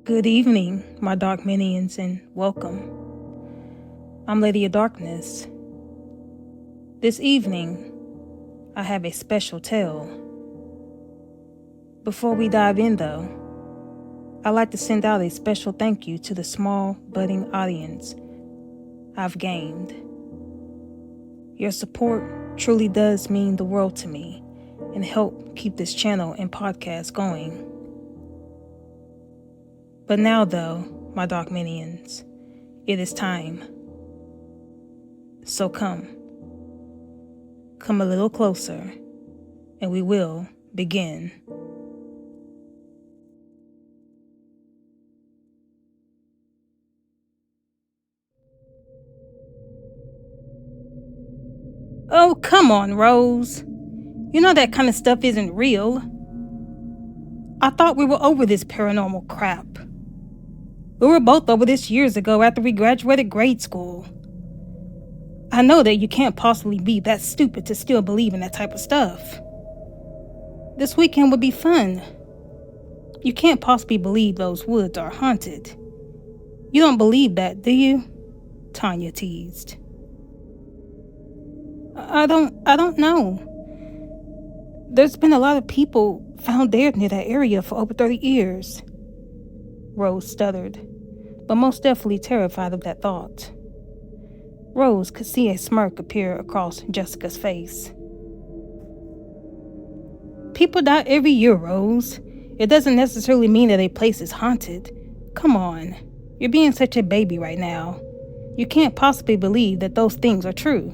Good evening, my dark minions, and welcome. I'm Lady of Darkness. This evening, I have a special tale. Before we dive in, though, I'd like to send out a special thank you to the small, budding audience I've gained. Your support truly does mean the world to me and help keep this channel and podcast going. But now, though, my dark minions, it is time. So come a little closer, and we will begin. Oh, come on, Rose. You know that kind of stuff isn't real. I thought we were over this paranormal crap. We were both over this years ago after we graduated grade school. I know that you can't possibly be that stupid to still believe in that type of stuff. This weekend would be fun. You can't possibly believe those woods are haunted. You don't believe that, do you? Tanya teased. I don't know. There's been a lot of people found dead near that area for over 30 years. Rose stuttered, but most definitely terrified of that thought. Rose could see a smirk appear across Jessica's face. People die every year, Rose. It doesn't necessarily mean that a place is haunted. Come on, you're being such a baby right now. You can't possibly believe that those things are true.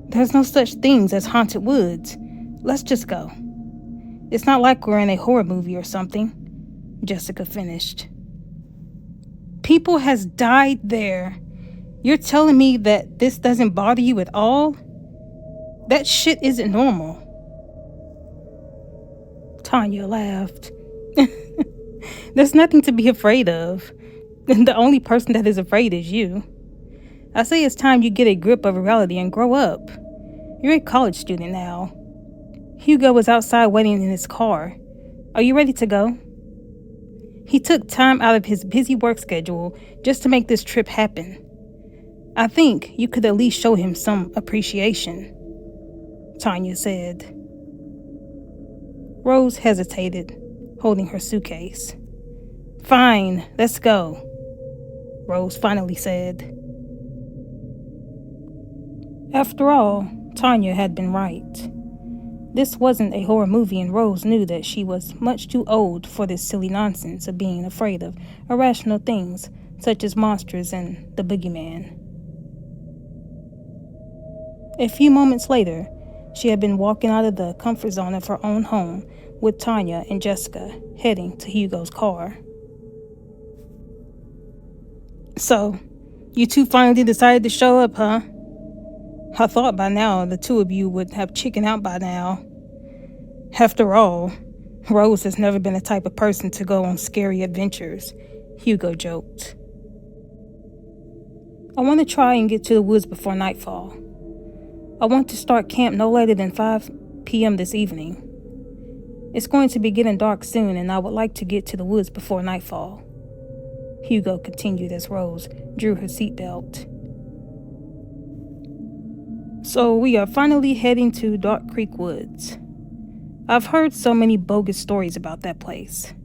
There's no such things as haunted woods. Let's just go. It's not like we're in a horror movie or something, Jessica finished. People has died there. You're telling me that this doesn't bother you at all? That shit isn't normal. Tanya laughed. There's nothing to be afraid of. The only person that is afraid is you. I say it's time you get a grip of reality and grow up. You're a college student now. Hugo was outside waiting in his car. Are you ready to go? He took time out of his busy work schedule just to make this trip happen. I think you could at least show him some appreciation, Tanya said. Rose hesitated, holding her suitcase. Fine, let's go, Rose finally said. After all, Tanya had been right. This wasn't a horror movie, and Rose knew that she was much too old for this silly nonsense of being afraid of irrational things such as monsters and the boogeyman. A few moments later, she had been walking out of the comfort zone of her own home with Tanya and Jessica heading to Hugo's car. So, you two finally decided to show up, huh? I thought by now the two of you would have chickened out by now. After all, Rose has never been the type of person to go on scary adventures, Hugo joked. I want to try and get to the woods before nightfall. I want to start camp no later than 5 p.m. this evening. It's going to be getting dark soon, and I would like to get to the woods before nightfall, Hugo continued as Rose drew her seatbelt. So we are finally heading to Dark Creek Woods. I've heard so many bogus stories about that place.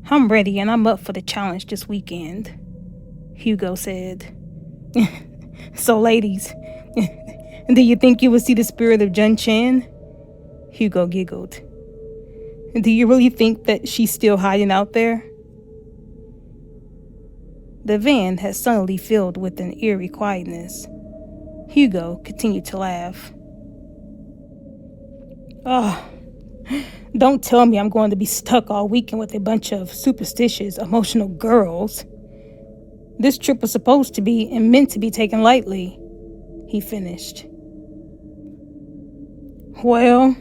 I'm ready and I'm up for the challenge this weekend, Hugo said. So ladies, do you think you will see the spirit of Jun Chen? Hugo giggled. Do you really think that she's still hiding out there? The van had suddenly filled with an eerie quietness. Hugo continued to laugh. Oh, don't tell me I'm going to be stuck all weekend with a bunch of superstitious, emotional girls. This trip was supposed to be and meant to be taken lightly, he finished. Well,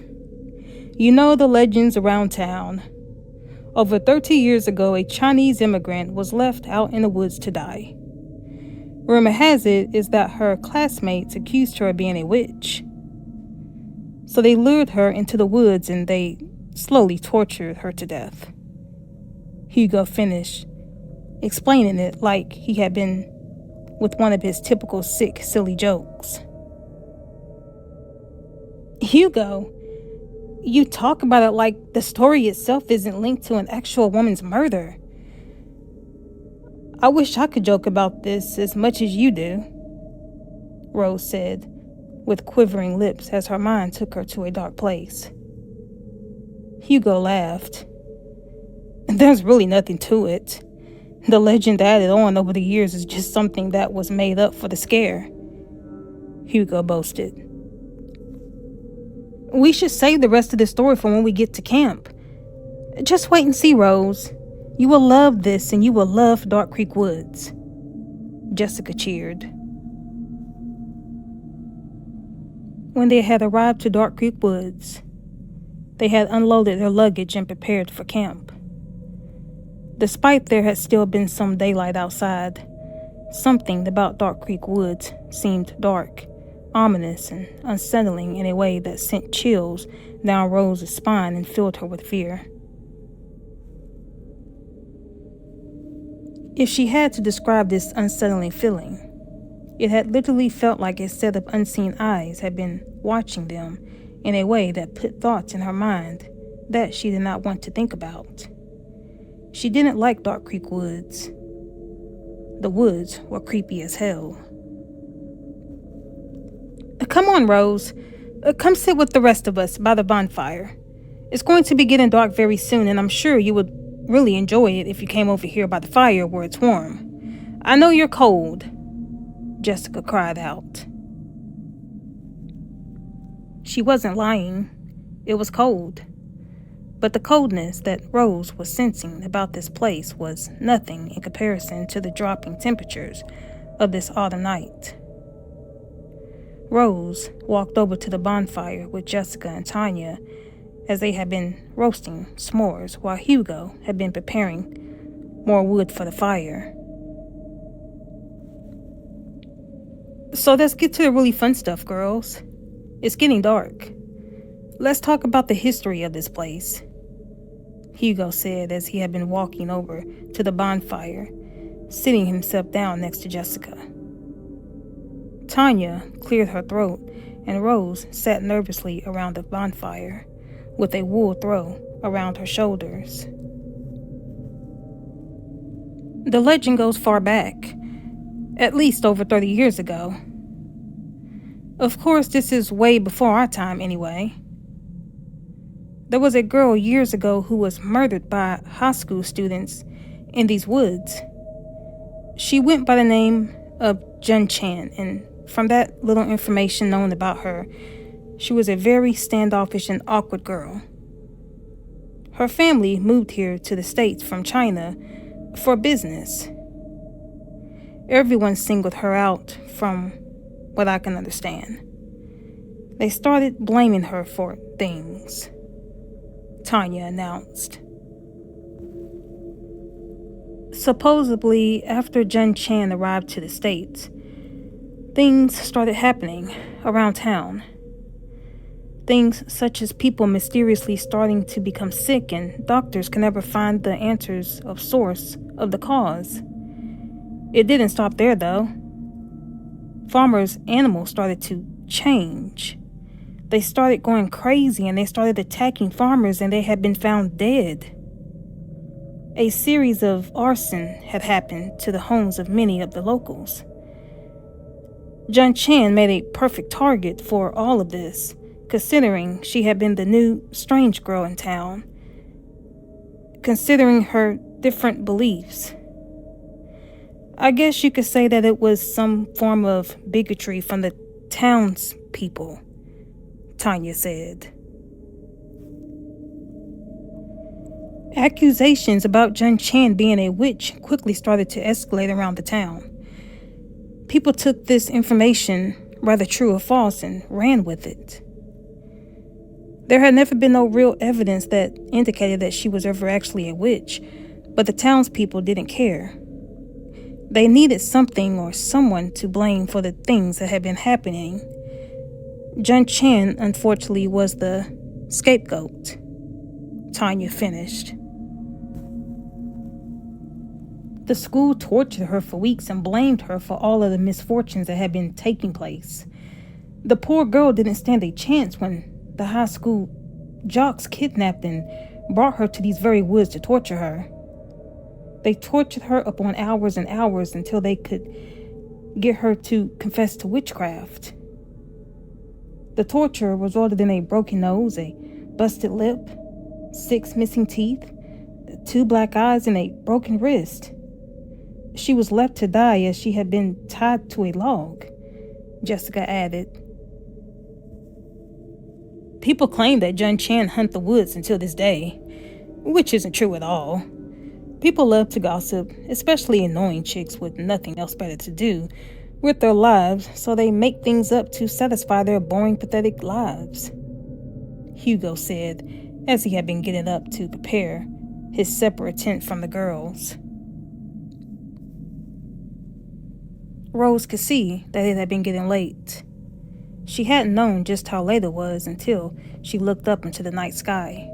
you know the legends around town. Over 30 years ago, a Chinese immigrant was left out in the woods to die. Rumor has it is that her classmates accused her of being a witch. So they lured her into the woods and they slowly tortured her to death. Hugo finished, explaining it like he had been with one of his typical sick, silly jokes. Hugo, you talk about it like the story itself isn't linked to an actual woman's murder. I wish I could joke about this as much as you do, Rose said, with quivering lips as her mind took her to a dark place. Hugo laughed. There's really nothing to it. The legend added on over the years is just something that was made up for the scare, Hugo boasted. We should save the rest of the story for when we get to camp. Just wait and see, Rose. You will love this and you will love Dark Creek Woods, Jessica cheered. When they had arrived to Dark Creek Woods, they had unloaded their luggage and prepared for camp. Despite there had still been some daylight outside, something about Dark Creek Woods seemed dark, ominous, and unsettling in a way that sent chills down Rose's spine and filled her with fear. If she had to describe this unsettling feeling, it had literally felt like a set of unseen eyes had been watching them in a way that put thoughts in her mind that she did not want to think about. She didn't like Dark Creek Woods. The woods were creepy as hell. Come on, Rose. Come sit with the rest of us by the bonfire. It's going to be getting dark very soon, and I'm sure you would really enjoy it if you came over here by the fire where it's warm. I know you're cold, Jessica cried out. She wasn't lying. It was cold. But the coldness that Rose was sensing about this place was nothing in comparison to the dropping temperatures of this autumn night. Rose walked over to the bonfire with Jessica and Tanya as they had been roasting s'mores while Hugo had been preparing more wood for the fire. So let's get to the really fun stuff, girls. It's getting dark. Let's talk about the history of this place, Hugo said as he had been walking over to the bonfire, sitting himself down next to Jessica. Tanya cleared her throat, and Rose sat nervously around the bonfire, with a wool throw around her shoulders. The legend goes far back, at least over 30 years ago. Of course, this is way before our time anyway. There was a girl years ago who was murdered by high school students in these woods. She went by the name of Jun Chan, and from that little information known about her, she was a very standoffish and awkward girl. Her family moved here to the States from China for business. Everyone singled her out from what I can understand. They started blaming her for things, Tanya announced. Supposedly, after Jun Chan arrived to the States, things started happening around town. Things such as people mysteriously starting to become sick, and doctors can never find the answers of source of the cause. It didn't stop there, though. Farmers' animals started to change. They started going crazy, and they started attacking farmers, and they had been found dead. A series of arson had happened to the homes of many of the locals. Jun Chan made a perfect target for all of this, considering she had been the new strange girl in town, considering her different beliefs. I guess you could say that it was some form of bigotry from the townspeople, Tanya said. Accusations about Jun Chan being a witch quickly started to escalate around the town. People took this information, whether true or false, and ran with it. There had never been no real evidence that indicated that she was ever actually a witch, but the townspeople didn't care. They needed something or someone to blame for the things that had been happening. Jun Chan, unfortunately, was the scapegoat, Tanya finished. The school tortured her for weeks and blamed her for all of the misfortunes that had been taking place. The poor girl didn't stand a chance when the high school jocks kidnapped and brought her to these very woods to torture her. They tortured her upon hours and hours until they could get her to confess to witchcraft. The torture resulted in a broken nose, a busted lip, 6 missing teeth, 2 black eyes, and a broken wrist. She was left to die as she had been tied to a log, Jessica added. People claim that Jun Chan hunt the woods until this day, which isn't true at all. People love to gossip, especially annoying chicks with nothing else better to do with their lives, so they make things up to satisfy their boring, pathetic lives, Hugo said as he had been getting up to prepare his separate tent from the girls. Rose could see that it had been getting late. She hadn't known just how late it was until she looked up into the night sky.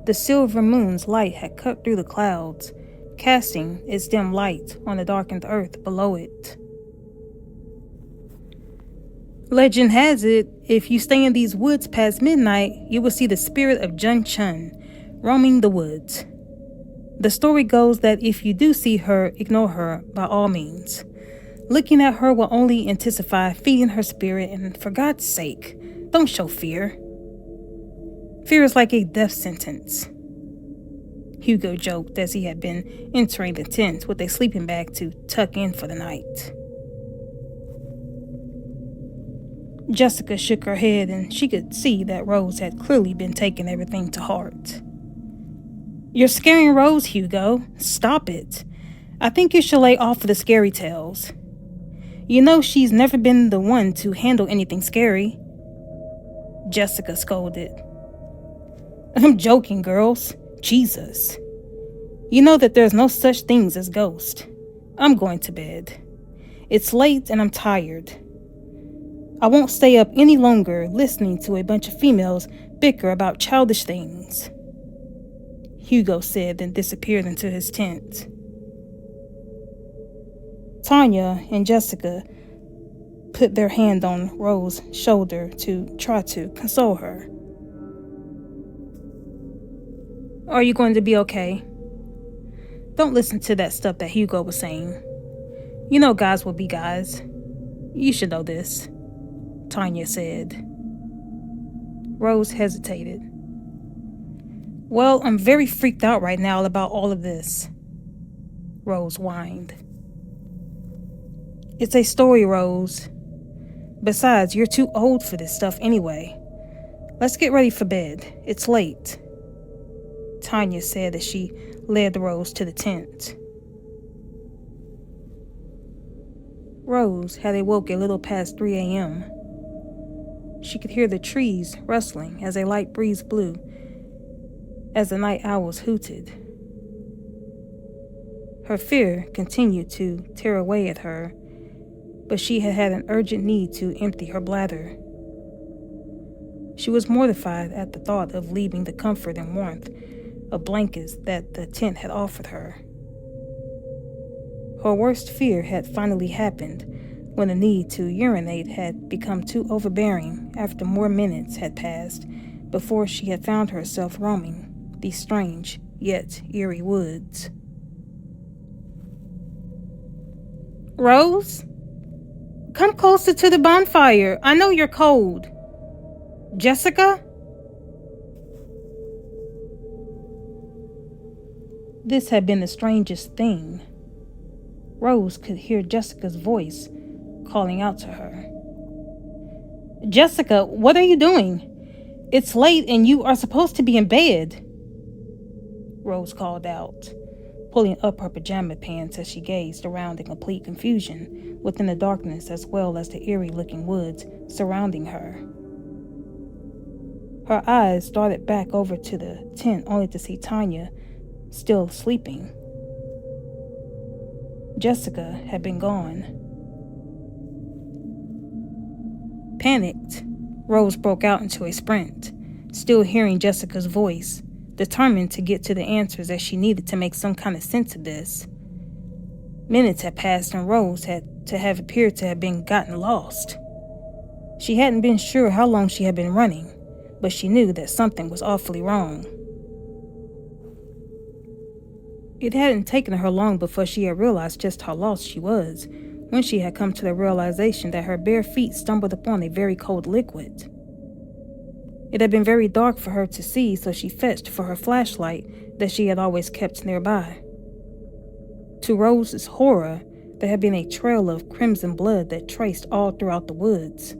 The silver moon's light had cut through the clouds, casting its dim light on the darkened earth below it. Legend has it, if you stay in these woods past midnight, you will see the spirit of Jun Chun roaming the woods. The story goes that if you do see her, ignore her by all means. Looking at her will only intensify feeding her spirit, and for God's sake, don't show fear. Fear is like a death sentence, Hugo joked as he had been entering the tent with a sleeping bag to tuck in for the night. Jessica shook her head, and she could see that Rose had clearly been taking everything to heart. You're scaring Rose, Hugo. Stop it. I think you should lay off the scary tales. You know she's never been the one to handle anything scary, Jessica scolded. I'm joking, girls. Jesus. You know that there's no such things as ghosts. I'm going to bed. It's late and I'm tired. I won't stay up any longer listening to a bunch of females bicker about childish things, Hugo said, then disappeared into his tent. Tanya and Jessica put their hand on Rose's shoulder to try to console her. Are you going to be okay? Don't listen to that stuff that Hugo was saying. You know guys will be guys. You should know this, Tanya said. Rose hesitated. Well, I'm very freaked out right now about all of this, Rose whined. It's a story, Rose. Besides, you're too old for this stuff anyway. Let's get ready for bed. It's late, Tanya said as she led Rose to the tent. Rose had awoke a little past 3 a.m. She could hear the trees rustling as a light breeze blew, as the night owls hooted. Her fear continued to tear away at her, but she had had an urgent need to empty her bladder. She was mortified at the thought of leaving the comfort and warmth of blankets that the tent had offered her. Her worst fear had finally happened when the need to urinate had become too overbearing after more minutes had passed before she had found herself roaming these strange yet eerie woods. Rose? Come closer to the bonfire. I know you're cold. Jessica? This had been the strangest thing. Rose could hear Jessica's voice calling out to her. Jessica, what are you doing? It's late and you are supposed to be in bed, Rose called out, pulling up her pajama pants as she gazed around in complete confusion within the darkness as well as the eerie-looking woods surrounding her. Her eyes darted back over to the tent only to see Tanya still sleeping. Jessica had been gone. Panicked, Rose broke out into a sprint, still hearing Jessica's voice determined to get to the answers that she needed to make some kind of sense of this. Minutes had passed and Rose had to have appeared to have been gotten lost. She hadn't been sure how long she had been running, but she knew that something was awfully wrong. It hadn't taken her long before she had realized just how lost she was, when she had come to the realization that her bare feet stumbled upon a very cold liquid. It had been very dark for her to see, so she fetched for her flashlight that she had always kept nearby. To Rose's horror, there had been a trail of crimson blood that traced all throughout the woods.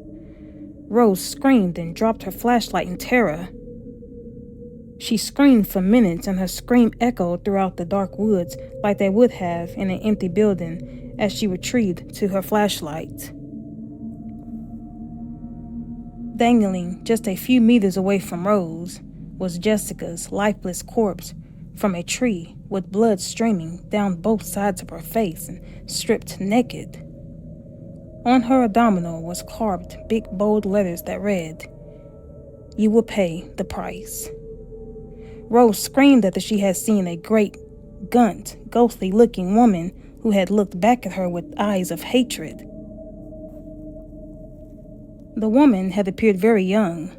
Rose screamed and dropped her flashlight in terror. She screamed for minutes, and her scream echoed throughout the dark woods like they would have in an empty building as she retrieved to her flashlight. Dangling just a few meters away from Rose was Jessica's lifeless corpse from a tree, with blood streaming down both sides of her face and stripped naked. On her abdominal was carved big bold letters that read, "You will pay the price." Rose screamed that she had seen a great, gaunt, ghostly-looking woman who had looked back at her with eyes of hatred. The woman had appeared very young,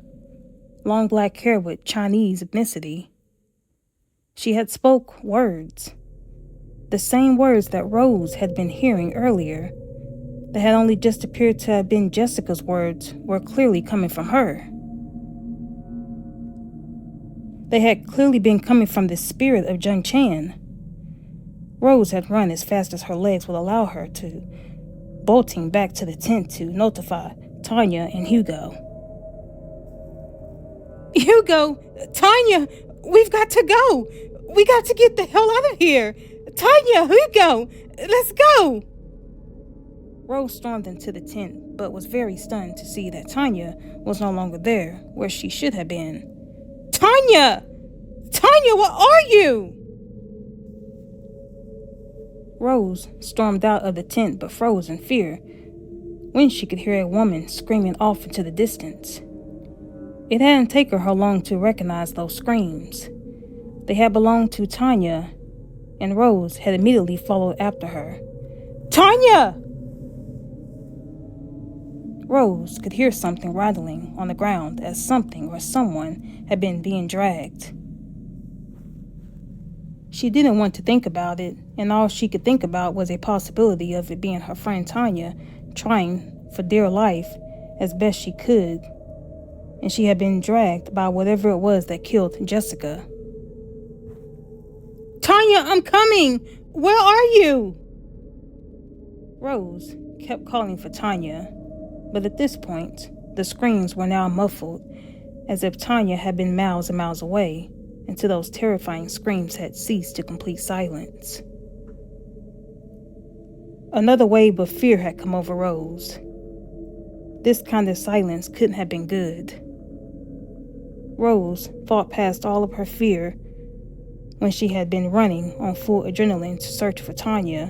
long black hair with Chinese ethnicity. She had spoke words, the same words that Rose had been hearing earlier, that had only just appeared to have been Jessica's words, were clearly coming from her. They had clearly been coming from the spirit of Jun Chan. Rose had run as fast as her legs would allow her to, bolting back to the tent to notify Tanya and Hugo. "Hugo! Tanya! We've got to go! We got to get the hell out of here! Tanya! Hugo! Let's go!" Rose stormed into the tent, but was very stunned to see that Tanya was no longer there, where she should have been. "Tanya! Tanya, what are you?" Rose stormed out of the tent but froze in fear when she could hear a woman screaming off into the distance. It hadn't taken her long to recognize those screams. They had belonged to Tanya, and Rose had immediately followed after her. "Tanya!" Rose could hear something rattling on the ground as something or someone had been being dragged. She didn't want to think about it, and all she could think about was a possibility of it being her friend Tanya, trying for dear life as best she could, and she had been dragged by whatever it was that killed Jessica. "Tanya, I'm coming! Where are you?" Rose kept calling for Tanya, but at this point, the screams were now muffled, as if Tanya had been miles and miles away, until those terrifying screams had ceased to complete silence. Another wave of fear had come over Rose. This kind of silence couldn't have been good. Rose fought past all of her fear when she had been running on full adrenaline to search for Tanya,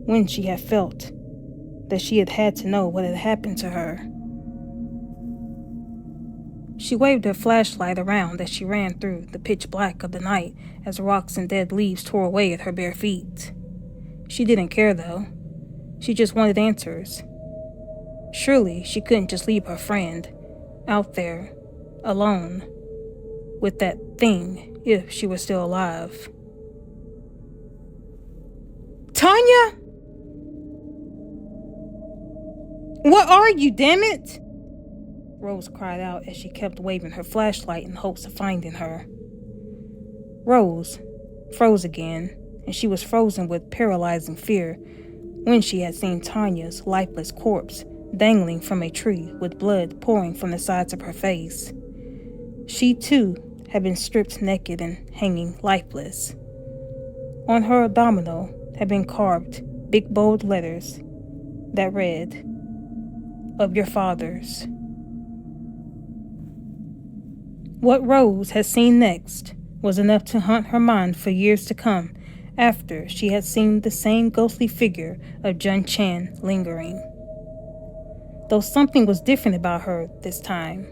when she had felt that she had had to know what had happened to her. She waved her flashlight around as she ran through the pitch black of the night as rocks and dead leaves tore away at her bare feet. She didn't care, though. She just wanted answers. Surely she couldn't just leave her friend out there, alone, with that thing, if she was still alive. "Tanya! Where are you, damn it?" Rose cried out as she kept waving her flashlight in hopes of finding her. Rose froze again, and she was frozen with paralyzing fear when she had seen Tanya's lifeless corpse dangling from a tree with blood pouring from the sides of her face. She, too, had been stripped naked and hanging lifeless. On her abdominal had been carved big bold letters that read, "Of your fathers." What Rose had seen next was enough to haunt her mind for years to come, after she had seen the same ghostly figure of Jun Chan lingering. Though something was different about her this time.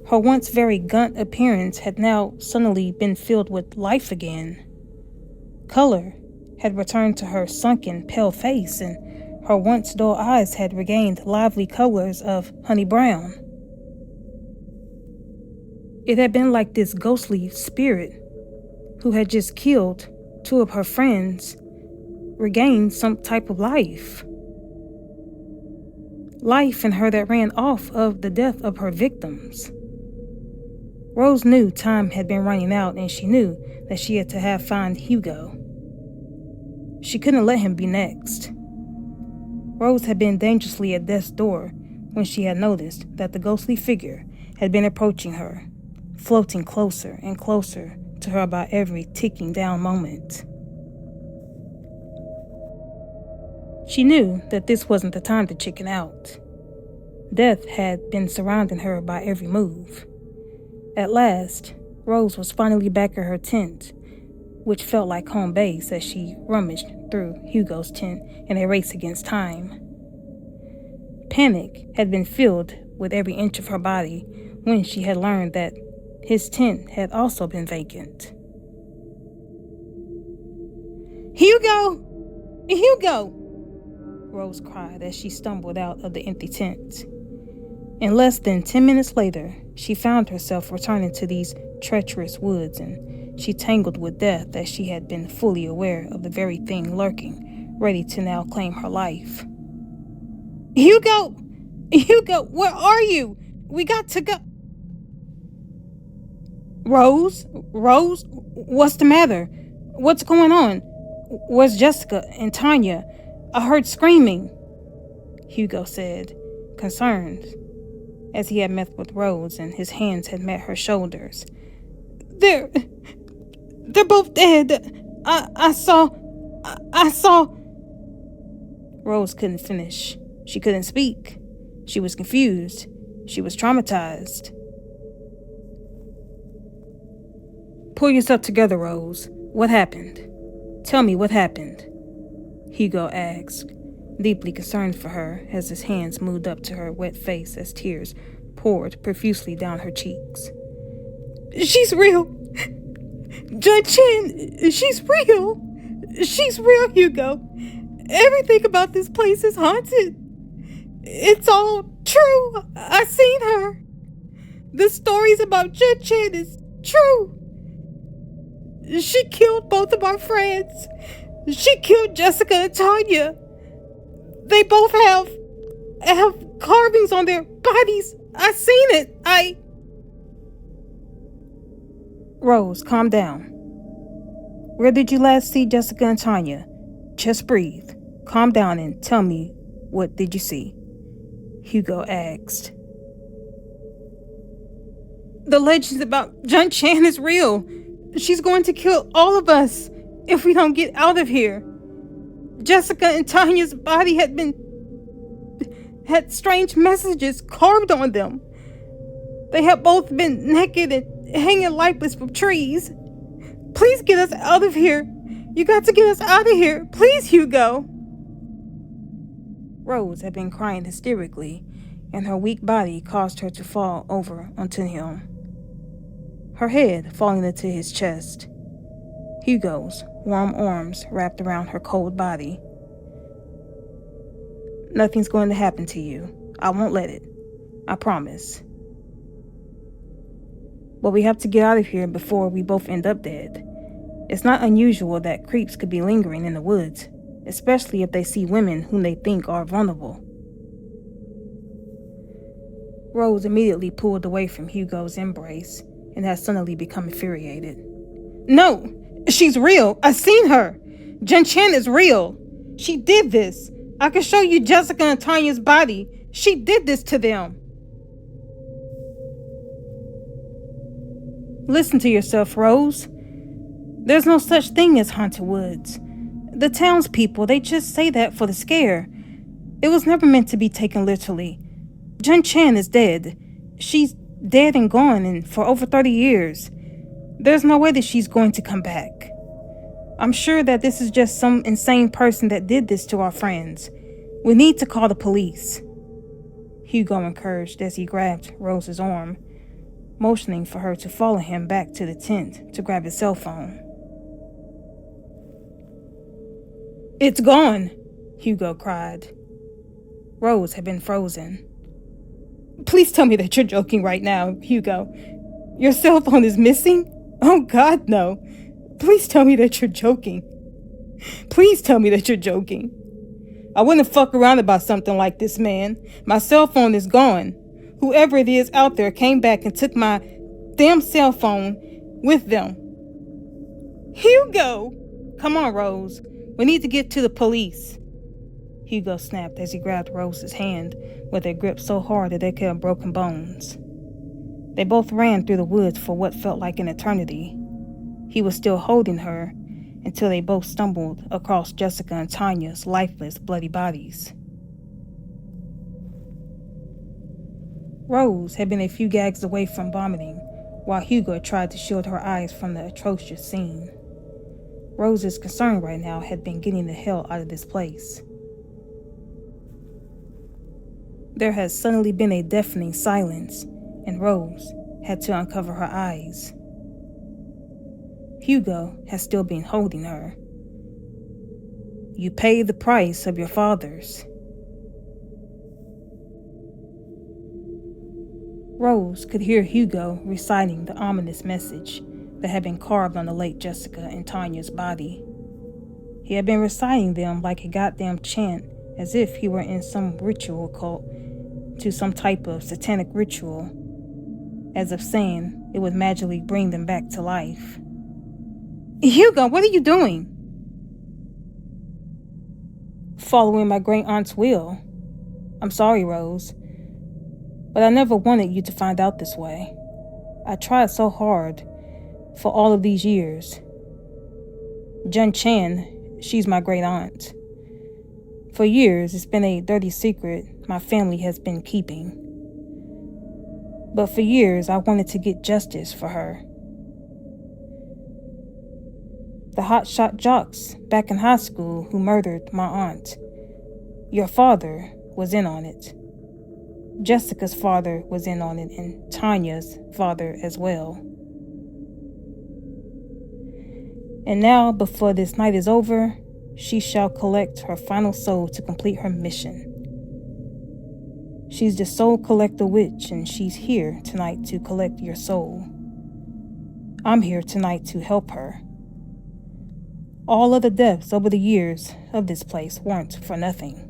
Her once very gaunt appearance had now suddenly been filled with life again. Color had returned to her sunken, pale face, and her once dull eyes had regained lively colors of honey brown. It had been like this ghostly spirit, who had just killed two of her friends, regained some type of life. Life in her that ran off of the death of her victims. Rose knew time had been running out, and she knew that she had to find Hugo. She couldn't let him be next. Rose had been dangerously at death's door when she had noticed that the ghostly figure had been approaching her, floating closer and closer to her by every ticking down moment. She knew that this wasn't the time to chicken out. Death had been surrounding her by every move. At last, Rose was finally back at her tent, which felt like home base as she rummaged through Hugo's tent in a race against time. Panic had been filled with every inch of her body when she had learned that his tent had also been vacant. "Hugo! Hugo!" Rose cried as she stumbled out of the empty tent. In less than 10 minutes later, she found herself returning to these treacherous woods, and she tangled with death as she had been fully aware of the very thing lurking, ready to now claim her life. "Hugo! Hugo, where are you? We got to go." "Rose? Rose? What's the matter? What's going on? Where's Jessica and Tanya? I heard screaming," Hugo said, concerned, as he had met with Rose and his hands had met her shoulders. They're both dead. I saw. Rose couldn't finish. She couldn't speak. She was confused. She was traumatized. "Pull yourself together, Rose. What happened? Tell me what happened," Hugo asked, deeply concerned for her as his hands moved up to her wet face as tears poured profusely down her cheeks. "She's real. Judge Chen, she's real. She's real, Hugo. Everything about this place is haunted. It's all true. I seen her. The stories about Judge Chen is true. She killed both of our friends. She killed Jessica and Tanya. They both have carvings on their bodies. I seen it. Rose, calm down. Where did you last see Jessica and Tanya? Just breathe. Calm down and tell me, what did you see?" Hugo asked. "The legends about Jun Chan is real. She's going to kill all of us if we don't get out of here. Jessica and Tanya's body had strange messages carved on them. They had both been naked and hanging lifeless from trees. Please get us out of here. You got to get us out of here. Please, Hugo." Rose had been crying hysterically, and her weak body caused her to fall over onto him, her head falling into his chest. Hugo's warm arms wrapped around her cold body. "Nothing's going to happen to you. I won't let it. I promise. But we have to get out of here before we both end up dead. It's not unusual that creeps could be lingering in the woods, especially if they see women whom they think are vulnerable." Rose immediately pulled away from Hugo's embrace and had suddenly become infuriated. "No! She's real! I've seen her! Jun Chan is real! She did this! I can show you Jessica and Tanya's body! She did this to them!" "Listen to yourself, Rose. There's no such thing as haunted woods. The townspeople, they just say that for the scare. It was never meant to be taken literally. Jun Chan is dead. She's dead and gone, and for over 30 years. There's no way that she's going to come back. I'm sure that this is just some insane person that did this to our friends. We need to call the police," Hugo encouraged as he grabbed Rose's arm. motioning for her to follow him back to the tent to grab his cell phone. "It's gone!" Hugo cried. Rose had been frozen. "Please tell me that you're joking right now, Hugo. Your cell phone is missing? Oh God, no. Please tell me that you're joking. Please tell me that you're joking. I wouldn't fuck around about something like this, man. My cell phone is gone. Whoever it is out there came back and took my damn cell phone with them." "Hugo!" "Come on, Rose. We need to get to the police." Hugo snapped as he grabbed Rose's hand with a grip so hard that they could have broken bones. They both ran through the woods for what felt like an eternity. He was still holding her until they both stumbled across Jessica and Tanya's lifeless, bloody bodies. Rose had been a few gags away from vomiting while Hugo tried to shield her eyes from the atrocious scene. Rose's concern right now had been getting the hell out of this place. There had suddenly been a deafening silence, and Rose had to uncover her eyes. Hugo had still been holding her. "You pay the price of your fathers." Rose could hear Hugo reciting the ominous message that had been carved on the late Jessica and Tanya's body. He had been reciting them like a goddamn chant, as if he were in some ritual cult to some type of satanic ritual, as if saying it would magically bring them back to life. "Hugo, what are you doing?" "Following my great-aunt's will. I'm sorry, Rose, but I never wanted you to find out this way. I tried so hard for all of these years. Jun Chan, she's my great-aunt. For years, it's been a dirty secret my family has been keeping. But for years, I wanted to get justice for her. The hotshot jocks back in high school who murdered my aunt. Your father was in on it. Jessica's father was in on it, and Tanya's father as well. And now, before this night is over, she shall collect her final soul to complete her mission. She's the soul collector witch, and she's here tonight to collect your soul. I'm here tonight to help her. All of the deaths over the years of this place weren't for nothing.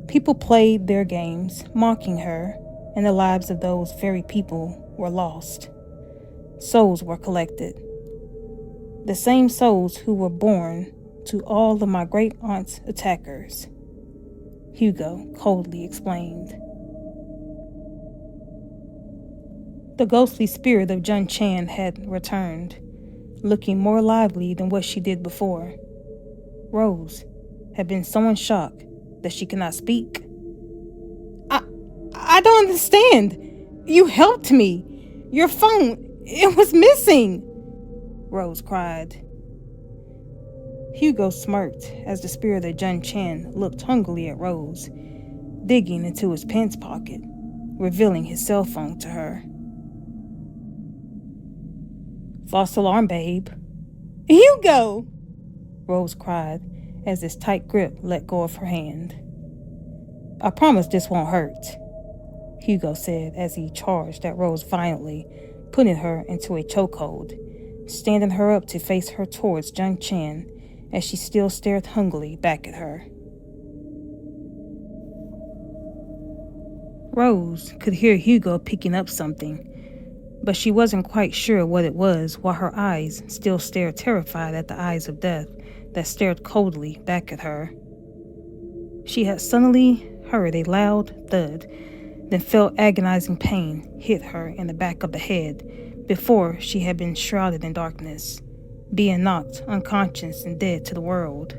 People played their games, mocking her, and the lives of those very people were lost. Souls were collected. The same souls who were born to all of my great-aunt's attackers," Hugo coldly explained. The ghostly spirit of Jun Chan had returned, looking more lively than what she did before. Rose had been so in shock that she could not speak. I don't understand. You helped me. Your phone, it was missing," Rose cried. Hugo smirked as the spirit of Jun Chan looked hungrily at Rose, digging into his pants pocket, revealing his cell phone to her. "False alarm, babe." "Hugo!" Rose cried as his tight grip let go of her hand. "I promise this won't hurt," Hugo said as he charged at Rose violently, putting her into a chokehold, standing her up to face her towards Jun Chan as she still stared hungrily back at her. Rose could hear Hugo picking up something, but she wasn't quite sure what it was, while her eyes still stared terrified at the eyes of death that stared coldly back at her. She had suddenly heard a loud thud, then felt agonizing pain hit her in the back of the head before she had been shrouded in darkness, being knocked unconscious and dead to the world.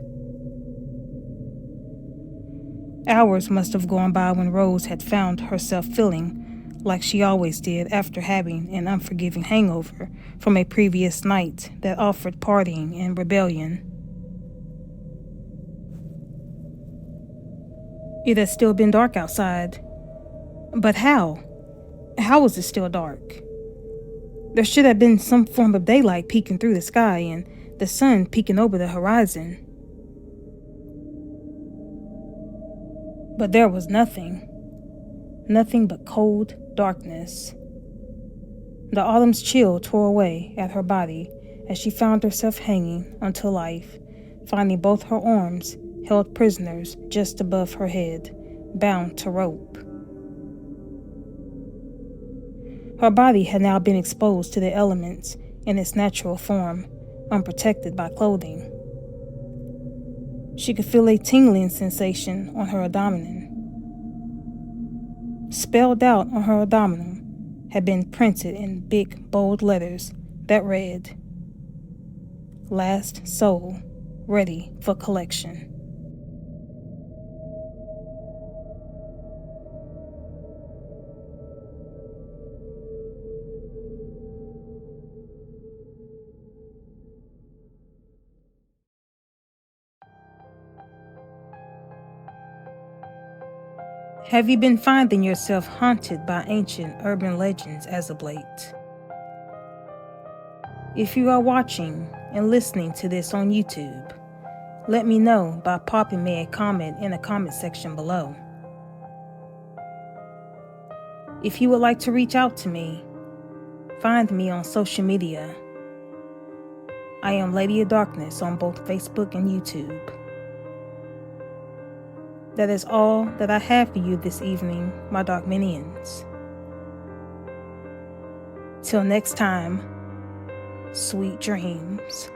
Hours must have gone by when Rose had found herself feeling like she always did after having an unforgiving hangover from a previous night that offered partying and rebellion. It had still been dark outside. But how? How was it still dark? There should have been some form of daylight peeking through the sky and the sun peeking over the horizon. But there was nothing. Nothing but cold darkness. The autumn's chill tore away at her body as she found herself hanging onto life, finding both her arms held prisoners just above her head, bound to rope. Her body had now been exposed to the elements in its natural form, unprotected by clothing. She could feel a tingling sensation on her abdomen. Spelled out on her abdomen had been printed in big, bold letters that read, "Last soul, ready for collection." Have you been finding yourself haunted by ancient urban legends as of late? If you are watching and listening to this on YouTube, let me know by popping me a comment in the comment section below. If you would like to reach out to me, find me on social media. I am Lady of Darkness on both Facebook and YouTube. That is all that I have for you this evening, my Dark Minions. Till next time, sweet dreams.